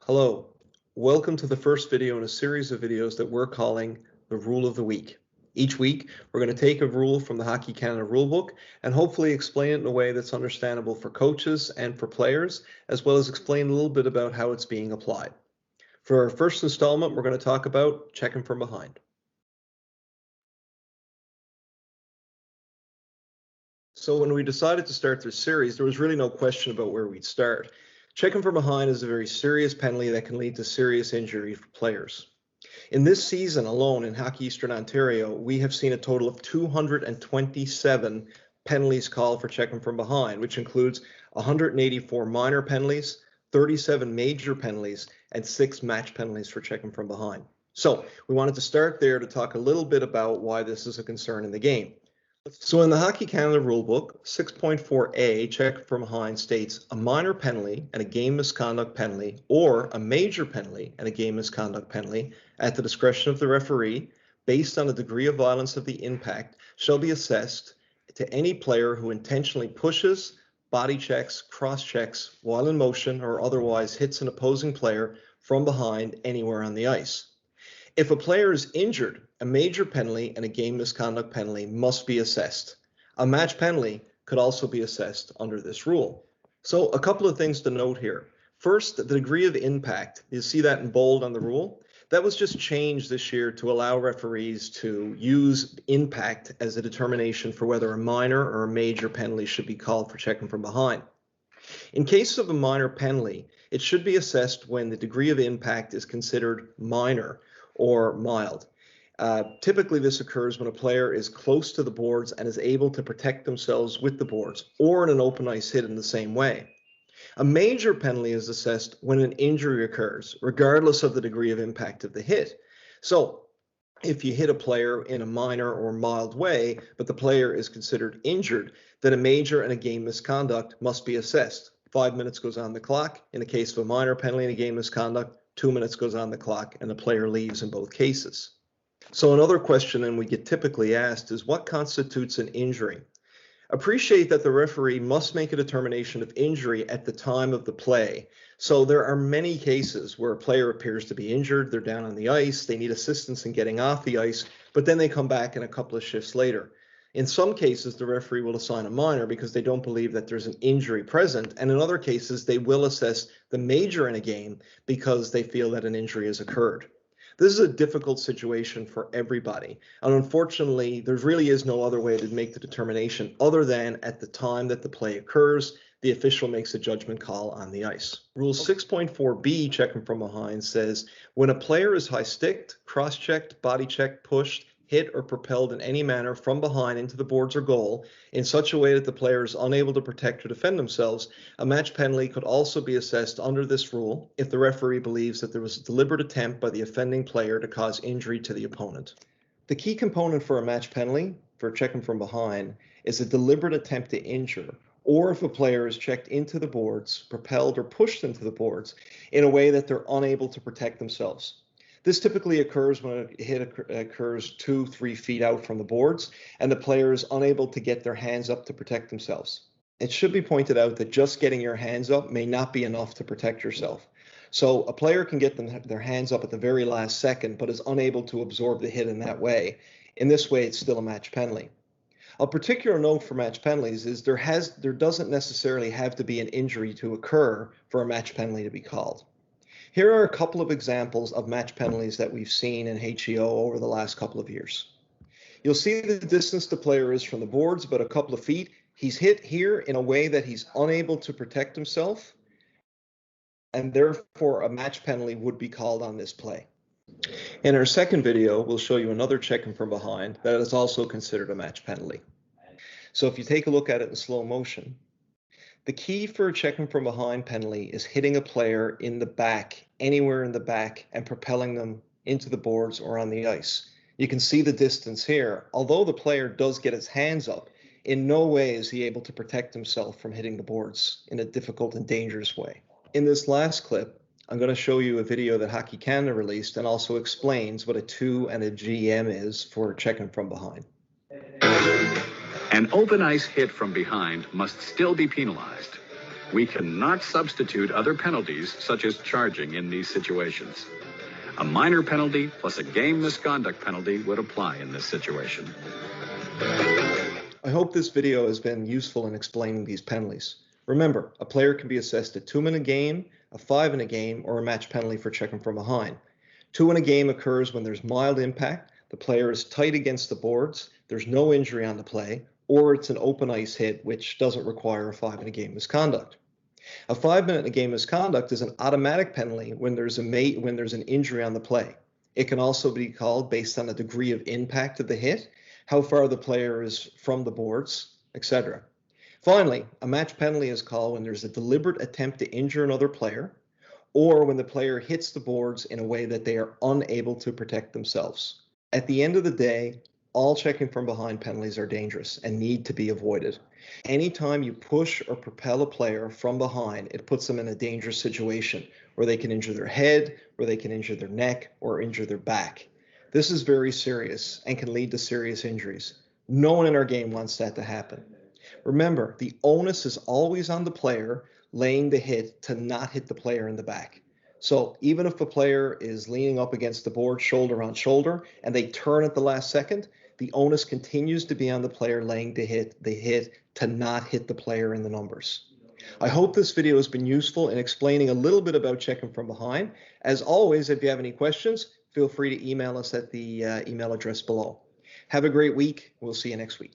Hello, welcome to the first video in a series of videos that we're calling the Rule of the Week. Each week, we're going to take a rule from the Hockey Canada rulebook and hopefully explain it in a way that's understandable for coaches and for players, as well as explain a little bit about how it's being applied. For our first installment, we're going to talk about checking from behind. So when we decided to start this series, there was really no question about where we'd start. Checking from behind is a very serious penalty that can lead to serious injury for players. In this season alone in Hockey Eastern Ontario, we have seen a total of 227 penalties called for checking from behind, which includes 184 minor penalties, 37 major penalties, and 6 match penalties for checking from behind. So we wanted to start there to talk a little bit about why this is a concern in the game. So in the Hockey Canada rulebook, 6.4a, check from behind states a minor penalty and a game misconduct penalty, or a major penalty and a game misconduct penalty, at the discretion of the referee, based on the degree of violence of the impact, shall be assessed to any player who intentionally pushes, body checks, cross checks while in motion, or otherwise hits an opposing player from behind anywhere on the ice. If a player is injured, a major penalty and a game misconduct penalty must be assessed. A match penalty could also be assessed under this rule. So a couple of things to note here. First, the degree of impact. You see that in bold on the rule. That was just changed this year to allow referees to use impact as a determination for whether a minor or a major penalty should be called for checking from behind. In case of a minor penalty, it should be assessed when the degree of impact is considered minor or mild. Typically, this occurs when a player is close to the boards and is able to protect themselves with the boards, or in an open ice hit in the same way. A major penalty is assessed when an injury occurs, regardless of the degree of impact of the hit. So, if you hit a player in a minor or mild way, but the player is considered injured, then a major and a game misconduct must be assessed. 5 minutes goes on the clock. In the case of a minor penalty and a game misconduct, 2 minutes goes on the clock and the player leaves in both cases. So another question, and we get typically asked, is what constitutes an injury? Appreciate that the referee must make a determination of injury at the time of the play. So there are many cases where a player appears to be injured, they're down on the ice, they need assistance in getting off the ice, but then they come back in a couple of shifts later. In some cases, the referee will assign a minor because they don't believe that there's an injury present. And in other cases, they will assess the major in a game because they feel that an injury has occurred. This is a difficult situation for everybody. And unfortunately, there really is no other way to make the determination other than at the time that the play occurs, the official makes a judgment call on the ice. Rule 6.4b, checking from behind, says when a player is high-sticked, cross-checked, body-checked, pushed, hit, or propelled in any manner from behind into the boards or goal in such a way that the player is unable to protect or defend themselves, a match penalty could also be assessed under this rule if the referee believes that there was a deliberate attempt by the offending player to cause injury to the opponent. The key component for a match penalty, for checking from behind, is a deliberate attempt to injure, or if a player is checked into the boards, propelled, or pushed into the boards in a way that they're unable to protect themselves. This typically occurs when a hit occurs 2-3 feet out from the boards and the player is unable to get their hands up to protect themselves. It should be pointed out that just getting your hands up may not be enough to protect yourself. So a player can get their hands up at the very last second but is unable to absorb the hit in that way. In this way, it's still a match penalty. A particular note for match penalties is there doesn't necessarily have to be an injury to occur for a match penalty to be called. Here are a couple of examples of match penalties that we've seen in HEO over the last couple of years. You'll see the distance the player is from the boards, about a couple of feet. He's hit here in a way that he's unable to protect himself, and therefore a match penalty would be called on this play. In our second video, we'll show you another checking from behind that is also considered a match penalty. So if you take a look at it in slow motion, the key for a checking from behind penalty is hitting a player in the back, anywhere in the back, and propelling them into the boards or on the ice. You can see the distance here. Although the player does get his hands up, in no way is he able to protect himself from hitting the boards in a difficult and dangerous way. In this last clip, I'm going to show you a video that Hockey Canada released and also explains what a 2 and a GM is for checking from behind. An open ice hit from behind must still be penalized. We cannot substitute other penalties, such as charging, in these situations. A minor penalty plus a game misconduct penalty would apply in this situation. I hope this video has been useful in explaining these penalties. Remember, a player can be assessed a 2 in a game, a 5 in a game, or a match penalty for checking from behind. 2 in a game occurs when there's mild impact, the player is tight against the boards, there's no injury on the play, or it's an open ice hit which doesn't require a 5 in a game misconduct. A 5 minute in a game misconduct is an automatic penalty when there's an injury on the play. It can also be called based on the degree of impact of the hit, how far the player is from the boards, etc. Finally, a match penalty is called when there's a deliberate attempt to injure another player, or when the player hits the boards in a way that they are unable to protect themselves. At the end of the day, all checking from behind penalties are dangerous and need to be avoided. Anytime you push or propel a player from behind, it puts them in a dangerous situation where they can injure their head, where they can injure their neck, or injure their back. This is very serious and can lead to serious injuries. No one in our game wants that to happen. Remember, the onus is always on the player laying the hit to not hit the player in the back. So even if the player is leaning up against the board shoulder on shoulder and they turn at the last second, the onus continues to be on the player laying the hit to not hit the player in the numbers. I hope this video has been useful in explaining a little bit about checking from behind. As always, if you have any questions, feel free to email us at the email address below. Have a great week. We'll see you next week.